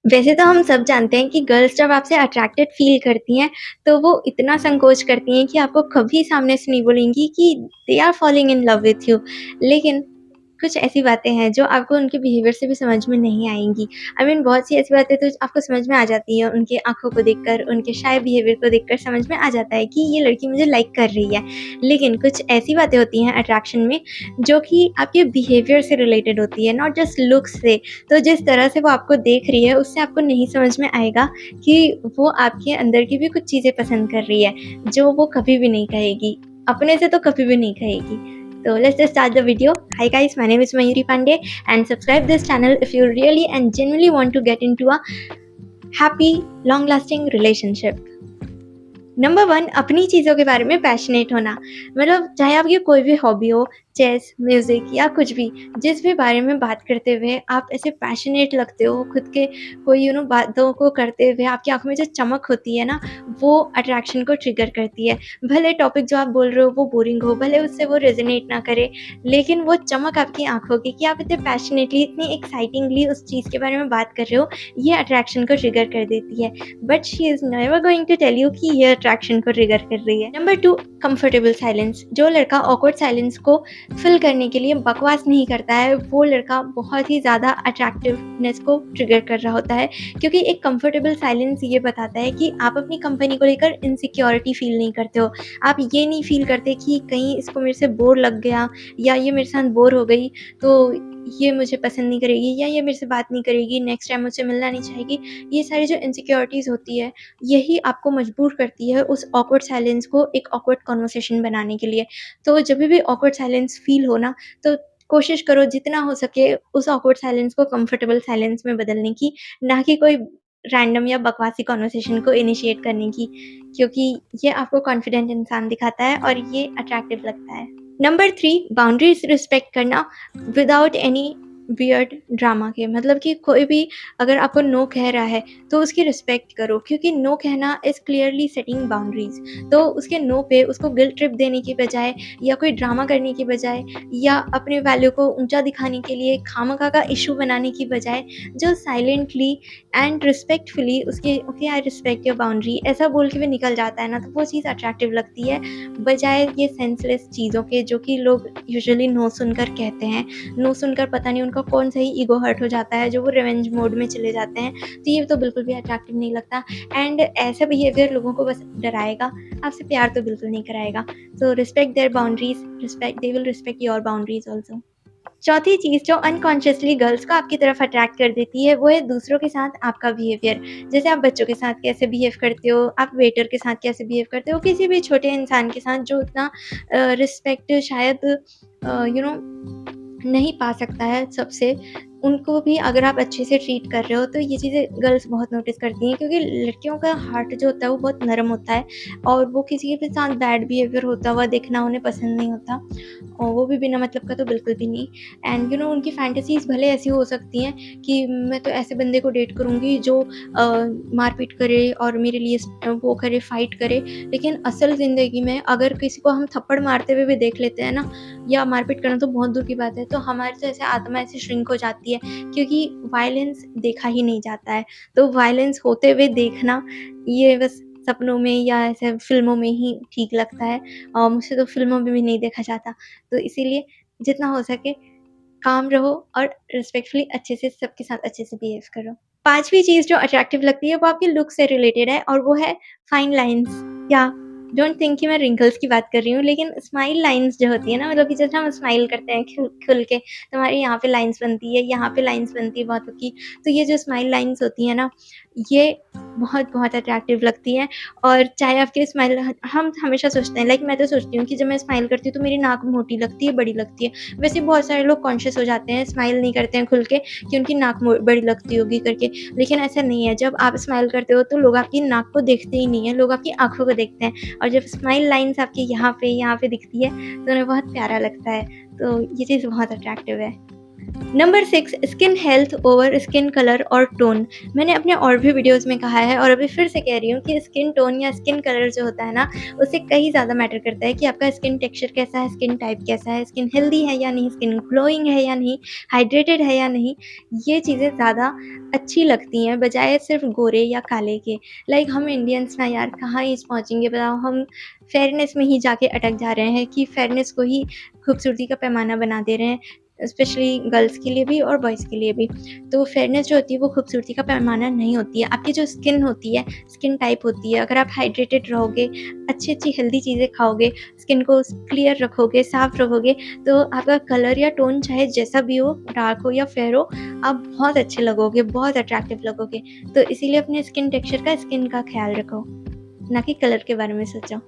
वैसे तो हम सब जानते हैं कि गर्ल्स जब आपसे अट्रैक्टेड फ़ील करती हैं, तो वो इतना संकोच करती हैं कि आपको कभी सामने से नहीं बोलेंगी कि they are falling in love with you. लेकिन कुछ ऐसी बातें हैं जो आपको उनके बिहेवियर से भी समझ में नहीं आएँगी। आई मीन बहुत सी ऐसी बातें तो आपको समझ में आ जाती हैं, उनकी आँखों को देखकर, उनके शाय बिहेवियर को देखकर समझ में आ जाता है कि ये लड़की मुझे लाइक कर रही है। लेकिन कुछ ऐसी बातें होती हैं अट्रैक्शन में जो कि आपके बिहेवियर से रिलेटेड होती है, नॉट जस्ट लुक्स से। तो जिस तरह से वो आपको देख रही है, उससे आपको नहीं समझ में आएगा कि वो आपके अंदर की भी कुछ चीज़ें पसंद कर रही है, जो वो कभी भी नहीं कहेगी। अपने से तो कभी भी नहीं कहेगी। So let's just start the video. Hi guys, my name is Mayuri Pandey and subscribe this channel if you really and genuinely want to get into a happy, long-lasting relationship. Number 1 अपनी चीज़ों के बारे में passionate होना। मतलब चाहे आपकी कोई भी हॉबी हो, चेस, म्यूज़िक या कुछ भी, जिस भी बारे में बात करते हुए आप ऐसे पैशनेट लगते हो, खुद के कोई बातों को करते हुए आपकी आँखों में जो चमक होती है ना, वो अट्रैक्शन को ट्रिगर करती है। भले टॉपिक जो आप बोल रहे हो वो बोरिंग हो, भले उससे वो रेज़ोनेट ना करे, लेकिन वो चमक आपकी आँखों की कि आप इतने पैशनेटली, इतनी एक्साइटिंगली उस चीज़ के बारे में बात कर रहे हो, ये अट्रैक्शन को ट्रिगर कर देती है। But she is never going to tell you कि ये अट्रैक्शन को ट्रिगर कर रही है। Number 2 comfortable silence. जो लड़का ऑकवर्ड साइलेंस को फिल करने के लिए बकवास नहीं करता है, वो लड़का बहुत ही ज़्यादा अट्रैक्टिवनेस को ट्रिगर कर रहा होता है, क्योंकि एक कंफर्टेबल साइलेंस ये बताता है कि आप अपनी कंपनी को लेकर इनसिक्योरिटी फील नहीं करते हो। आप ये नहीं फील करते कि कहीं इसको मेरे से बोर लग गया या ये मेरे साथ बोर हो गई, तो ये मुझे पसंद नहीं करेगी या ये मेरे से बात नहीं करेगी, नेक्स्ट टाइम मुझसे मिलना नहीं चाहेगी। ये सारी जो इनसिक्योरिटीज़ होती है, यही आपको मजबूर करती है उस ऑकवर्ड साइलेंस को एक ऑकवर्ड कन्वर्सेशन बनाने के लिए। तो जब भी ऑकवर्ड साइलेंस फ़ील हो ना, तो कोशिश करो जितना हो सके उस ऑकवर्ड साइलेंस को कंफर्टेबल साइलेंस में बदलने की, ना कि कोई रैंडम या बकवासी कन्वर्सेशन को इनिशिएट करने की, क्योंकि ये आपको कॉन्फिडेंट इंसान दिखाता है और ये अट्रैक्टिव लगता है। नंबर 3 बाउंड्रीज़ रिस्पेक्ट करना विदाउट एनी वियर्ड ड्रामा के। मतलब कि कोई भी अगर आपको नो कह रहा है, तो उसकी रिस्पेक्ट करो, क्योंकि नो कहना इज़ क्लियरली सेटिंग बाउंड्रीज़। तो उसके नो पे उसको गिल्ट ट्रिप देने की बजाय या कोई ड्रामा करने की बजाय या अपने वैल्यू को ऊँचा दिखाने के लिए खामखा का इश्यू बनाने की बजाय, जो साइलेंटली एंड रिस्पेक्टफुली उसके okay I respect your boundary ऐसा बोल के भी निकल जाता है ना, तो वो चीज़ अट्रैक्टिव लगती है, बजाय ये सेंसलेस चीज़ों के जो कि लोग यूजुअली नो सुनकर कहते हैं। नो सुनकर पता नहीं उनका कौन सा ही ईगो हर्ट हो जाता है, जो वो रिवेंज मोड में चले जाते हैं। तो ये तो बिल्कुल भी अट्रैक्टिव नहीं लगता एंड ऐसा बिहेवियर लोगों को बस डराएगा, आपसे प्यार तो बिल्कुल नहीं कराएगा। So respect there boundaries, respect they will respect your boundaries also. चौथी चीज़ जो अनकॉन्शियसली गर्ल्स को आपकी तरफ अट्रैक्ट कर देती है, वो है दूसरों के साथ आपका बिहेवियर। जैसे आप बच्चों के साथ कैसे बिहेव करते हो, आप वेटर के साथ कैसे बिहेव करते हो, किसी भी छोटे इंसान के साथ जो उतना रिस्पेक्ट शायद नहीं पा सकता है सबसे, उनको भी अगर आप अच्छे से ट्रीट कर रहे हो, तो ये चीज़ें गर्ल्स बहुत नोटिस करती हैं, क्योंकि लड़कियों का हार्ट जो होता है वो बहुत नरम होता है और वो किसी के साथ बैड बिहेवियर होता हुआ देखना उन्हें पसंद नहीं होता, और वो भी बिना मतलब का तो बिल्कुल भी नहीं। एंड उनकी फैंटेसीज़ भले ऐसी हो सकती हैं कि मैं तो ऐसे बंदे को डेट करूँगी जो मारपीट करे और मेरे लिए वो करे, फाइट करे, लेकिन असल ज़िंदगी में अगर किसी को हम थप्पड़ मारते हुए भी देख लेते हैं ना, या मारपीट करना तो बहुत दूर की बात है, तो हमारी तो ऐसे आत्मा ऐसे श्रिंक हो जाती है, क्योंकि वायलेंस देखा ही नहीं जाता है। तो वायलेंस होते हुए देखना, ये बस सपनों में या ऐसे फ़िल्मों में ही ठीक लगता है, और मुझसे तो फ़िल्मों में भी नहीं देखा जाता। तो इसीलिए जितना हो सके काम रहो और रिस्पेक्टफुली अच्छे से सबके साथ अच्छे से बिहेव करो। 5वीं चीज़ जो अट्रैक्टिव लगती है वो आपके लुक से रिलेटेड है, और वो है फाइन लाइन्स, या डोंट थिंक कि मैं रिंकल्स की बात कर रही हूँ, लेकिन स्माइल लाइन्स जो होती है ना, मतलब कि जैसे हम स्माइल करते हैं खुल के, तो हमारे यहाँ पे लाइन्स बनती है, यहाँ पे लाइन्स बनती है बातों की। तो ये जो स्माइल लाइन्स होती हैं ना, ये बहुत अट्रैक्टिव लगती हैं। और चाहे आपकी स्माइल, हम हमेशा सोचते हैं, लाइक मैं तो सोचती हूँ कि जब मैं स्माइल करती हूँ तो मेरी नाक मोटी लगती है, बड़ी लगती है। वैसे बहुत सारे लोग कॉन्शियस हो जाते हैं, स्माइल नहीं करते हैं खुल के कि उनकी नाक बड़ी लगती होगी करके, लेकिन ऐसा नहीं है। जब आप स्माइल करते हो तो लोग आपकी नाक को देखते ही नहीं है, लोग आपकी आँखों को देखते हैं, और जब स्माइल लाइन्स आपकी यहाँ पे दिखती है, तो उन्हें बहुत प्यारा लगता है। तो ये चीज़ बहुत अट्रैक्टिव है। Number 6, skin health over skin colour और टोन। मैंने अपने और भी वीडियोज़ में कहा है और अभी फिर से कह रही हूँ कि स्किन टोन या स्किन कलर जो होता है ना, उससे कहीं ज़्यादा मैटर करता है कि आपका स्किन टेक्सचर कैसा है, स्किन टाइप कैसा है, स्किन हेल्दी है या नहीं, स्किन ग्लोइंग है या नहीं, हाइड्रेटेड है या नहीं। ये चीज़ें ज़्यादा अच्छी लगती हैं बजाय सिर्फ़ गोरे या काले के। लाइक हम इंडियंस ना यार कहाँ एज पहुँचेंगे बताओ, हम फेयरनेस में ही जाके अटक जा रहे हैं कि फेयरनेस को ही खूबसूरती का पैमाना बना दे रहे हैं। स्पेशली गर्ल्स के लिए भी और बॉयज़ के लिए भी। तो फेयरनेस जो होती है वो खूबसूरती का पैमाना नहीं होती है। आपकी जो स्किन होती है, स्किन टाइप होती है, अगर आप हाइड्रेटेड रहोगे, अच्छी-अच्छी हेल्दी चीज़ें खाओगे, स्किन को क्लियर रखोगे, साफ रखोगे, तो आपका कलर या टोन चाहे जैसा भी हो, डार्क हो या फेयर हो, आप बहुत अच्छे लगोगे, बहुत अट्रैक्टिव लगोगे। तो इसीलिए अपने स्किन टेक्सचर का, स्किन का ख़्याल रखो, ना कि कलर के बारे में सोचो।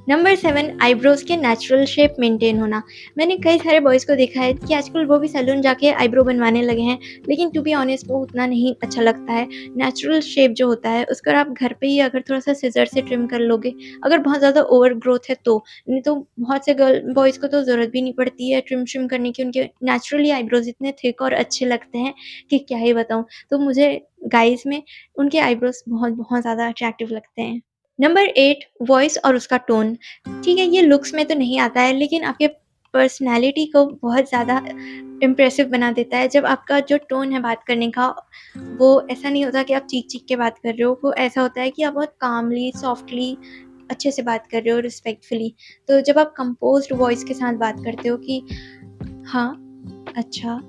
नंबर 7, आईब्रोज़ के नेचुरल शेप मेंटेन होना। मैंने कई सारे बॉयज़ को देखा है कि आजकल वो भी सैलून जाके आईब्रो बनवाने लगे हैं, लेकिन टू बी ऑनेस्ट वो उतना नहीं अच्छा लगता है। नेचुरल शेप जो होता है उसको आप घर पे ही अगर थोड़ा-सा सिज़र से ट्रिम कर लोगे, अगर बहुत ज़्यादा ओवर ग्रोथ है तो, नहीं तो बहुत से बॉयज़ को तो ज़रूरत भी नहीं पड़ती है ट्रिम-श्रिम करने की, उनके नेचुरली आईब्रोज़ इतने थिक और अच्छे लगते हैं कि क्या ही बताऊँ। तो मुझे गाइज़ में उनके आईब्रोज़ बहुत ज़्यादा अट्रैक्टिव लगते हैं। नंबर 8, वॉइस और उसका टोन। ठीक है, ये लुक्स में तो नहीं आता है लेकिन आपके पर्सनैलिटी को बहुत ज़्यादा इम्प्रेसिव बना देता है। जब आपका जो टोन है बात करने का, वो ऐसा नहीं होता कि आप चीख-चीख के बात कर रहे हो, वो ऐसा होता है कि आप बहुत कामली, सॉफ्टली, अच्छे से बात कर रहे हो, रिस्पेक्टफुली। तो जब आप कंपोज़्ड वॉइस के साथ बात करते हो कि हाँ, अच्छा,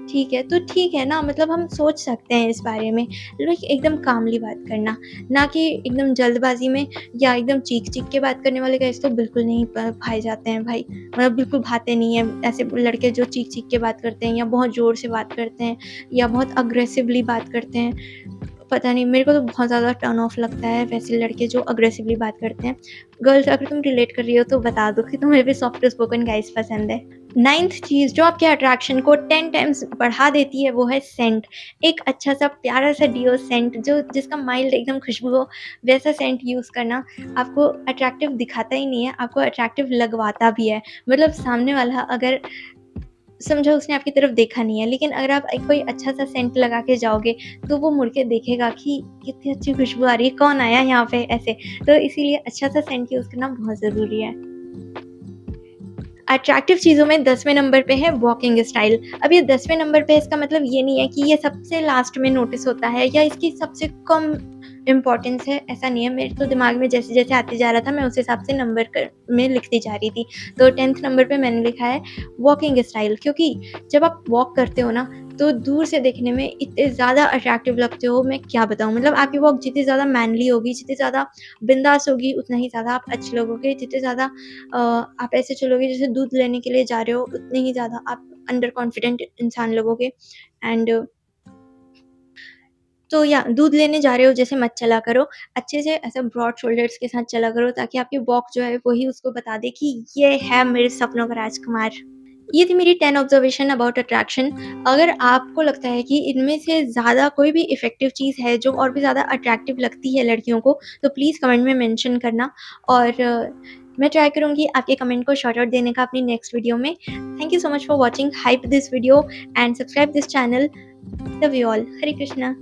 ठीक है, तो ठीक है ना, मतलब हम सोच सकते हैं इस बारे में। लाइक एकदम कामली बात करना, ना कि एकदम जल्दबाज़ी में या एकदम चीख-चीख के बात करने वाले गाइज़ तो बिल्कुल नहीं भाए जाते हैं भाई। मतलब बिल्कुल भाते नहीं हैं ऐसे लड़के जो चीख-चीख के बात करते हैं या बहुत ज़ोर से बात करते हैं या बहुत अग्रेसिवली बात करते हैं। पता नहीं, मेरे को तो बहुत ज़्यादा टर्न ऑफ लगता है वैसे लड़के जो अग्रेसिवली बात करते हैं। गर्ल्स अगर तुम रिलेट कर रही हो तो बता दो कि तुम्हें भी सॉफ्ट स्पोकन गाइज़ पसंद है। 9th चीज़ जो आपके अट्रैक्शन को 10 टाइम्स बढ़ा देती है वो है सेंट। एक अच्छा-सा प्यारा-सा डिओ सेंट जो जिसका माइल्ड एकदम खुशबू हो, वैसा सेंट यूज़ करना आपको अट्रैक्टिव दिखाता ही नहीं है, आपको अट्रैक्टिव लगवाता भी है। मतलब सामने वाला अगर समझो उसने आपकी तरफ देखा नहीं है, लेकिन अगर आप एक कोई अच्छा-सा सेंट लगा के जाओगे, तो वो मुड़ के देखेगा कि कितनी अच्छी खुशबू आ रही है, कौन आया यहाँ पे ऐसे। तो इसीलिए अच्छा-सा सेंट यूज़ करना बहुत ज़रूरी है। अट्रैक्टिव चीज़ों में 10वें नंबर पे है वॉकिंग स्टाइल। अब ये 10वें नंबर पे इसका मतलब ये नहीं है कि ये सबसे लास्ट में नोटिस होता है या इसकी सबसे कम इम्पोर्टेंस है, ऐसा नहीं है। मेरे तो दिमाग में जैसे-जैसे आते जा रहा था मैं उस हिसाब से नंबर में लिखती जा रही थी। तो 10th नंबर पे मैंने लिखा है वॉकिंग स्टाइल, क्योंकि जब आप वॉक करते हो ना, तो दूर से देखने में इतने ज़्यादा अट्रैक्टिव लगते हो, मैं क्या बताऊँ। मतलब आपकी वॉक जितनी ज़्यादा मैनली होगी, जितनी ज़्यादा बिंदास होगी, उतना ही ज़्यादा आप अच्छे लगोगे। जितने ज़्यादा आप ऐसे चलोगे जैसे दूध लेने के लिए जा रहे हो, उतने ही ज़्यादा आप अंडर कॉन्फिडेंट इंसान लगोगे। एंड तो या दूध लेने जा रहे हो जैसे मत चला करो, अच्छे से ऐसे ब्रॉड शोल्डर्स के साथ चला करो ताकि आपकी वॉक जो है वही उसको बता दे कि ये है मेरे सपनों का राजकुमार। ये थी मेरी 10 ऑब्जर्वेशन अबाउट अट्रैक्शन। अगर आपको लगता है कि इनमें से ज़्यादा कोई भी इफ़ेक्टिव चीज़ है जो और भी ज़्यादा अट्रैक्टिव लगती है लड़कियों को, तो प्लीज़ कमेंट में मेंशन करना और मैं ट्राई करूँगी आपके कमेंट को शॉर्ट आउट देने का अपनी नेक्स्ट वीडियो में। Thank you so much for watching hype this video and subscribe this channel. Love you all. Hare Krishna.